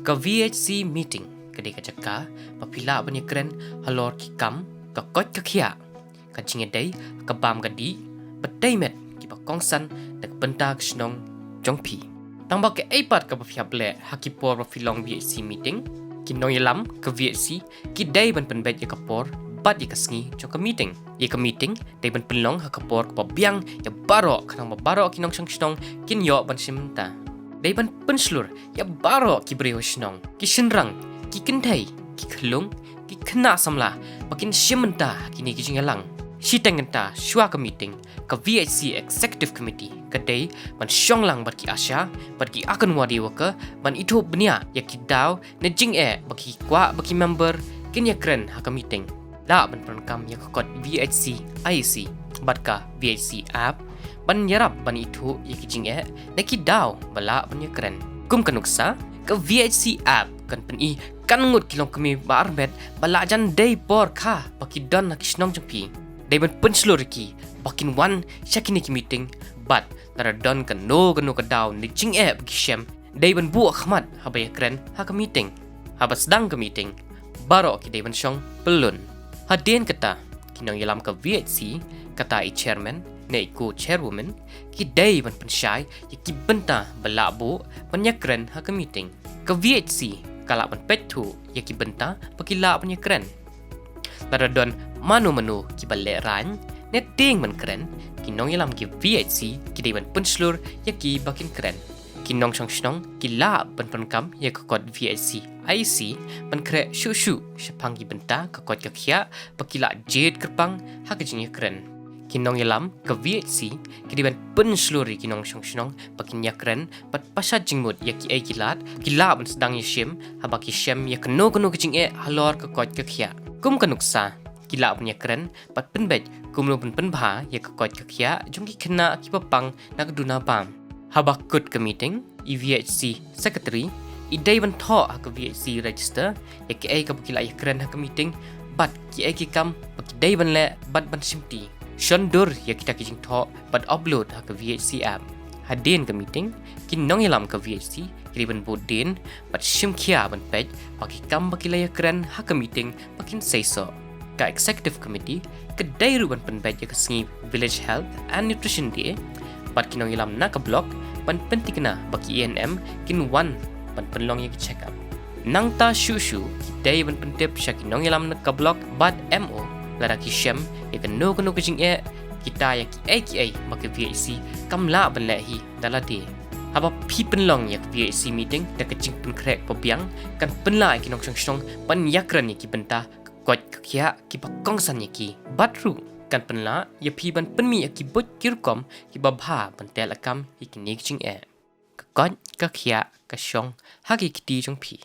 ke VHC meeting ke deka jaka papila bani keren halor ki kam ke kot ke khia ke jingedai ke bam gadi bedai met ki ba kongsan dak benta ksnong jongpi tang ba ke aipat ke bapia ble hakipor filong VHC meeting ki noyelam ke VHC ki dai ban penbet ya kapor bat ya kasngi jong ke meeting ya ke meeting dai ban penlong hakapor ke biang ya barok kanang barok ki nong shnong kin yo ban simta dai ban penslur ya barok ki breo shnong ki shinrang ki kentai ki khlung ki khna samla bakin simenta kini ki jingïalang si tengenta shwa ke meeting ke VHC executive committee kedai ban shonglang bat ki asya bat ki akan wadi waka ban itu benia ya ki daw ne jing'e baki kwa baki member kin ya kren ha ke meeting la ban perangkam ya kot VHC IC bat ka VHC app ban yarap ban itu ya ki jing'e ne ki daw bala ban ya kren kum kanuksa ke VHC app kan peni kan ngut kilong kemi barbet bala jan day por kha baki don nak snong jengpi day ban penslur ki bakin wan shakini ki meeting but nara don kan no ka daw ni jing'e baki shem day ban bu khmat ha ba ya kren ha ke meeting ha ba sedang ke meeting baro ki day ban shong pelun hadin kata kinong yalam ke VHC kata i chairman ne ko chairwoman ki day ban pensyai ya ki benta balabu penyakren ha ke meeting ke VHC kala ban petu ya ki benta pakila penyakren naradon manu ki bale ran ne ting ban kren kinong yalam ki VHC ki day ban penslur ya ki bakin kren kinong shnong ki la ban penkam ya ke kod VHC IC ban kre shu sepang ki benta ke kod ke khia pakila jed kerpang ha ke jing kren kinong yalam ke VHC ki ban pensluri kinong shnong bakin ya kren pat pasat jingmut ya ki ai kilat kila ban sedang ya shim ha baki shem ya keno ke jing halor ke kod ke khia kum kanuksa kila punya keren pat penbet kumlo penbha ya ke kod ke khia jong ki khna ki papang nak duna pam habakut ke meeting VHC secretary idai ban tho ke VHC register ya ki ai ke kila ya keren ke meeting bat ki ai ki kam ki dai ban le bat ban simti shondur ya kita ki jing tho bat upload ke VHC app hadin ke meeting ki nong yalam ke VHC ki ban bodin bat sim khia ban page baki kam baki la ya keren ha ke meeting bakin say so ka executive committee ke dai ruban penbet ya ke sngi village health and nutrition day bat kinong ilam na ka block ban pentikna baki ENM kin one ban penlong ya ki check up nang ta shu dai ban pentep sya kinong ilam na ka block bat MO lara ki shem ya ke no ke jing kita ya ki ai baki VHC kamla ban lahi dalade haba pi penlong ya ke VHC meeting da ke jing pen krek pobiang kan penla kinong song ban yakran ya ki benta kot kia ki pakongsan ya ki batru kan penla ya pi ban penmi ya ki bot ki rukom ki babha ban telakam ki nik jing kot ka kia ka shong ha ki ti jong pi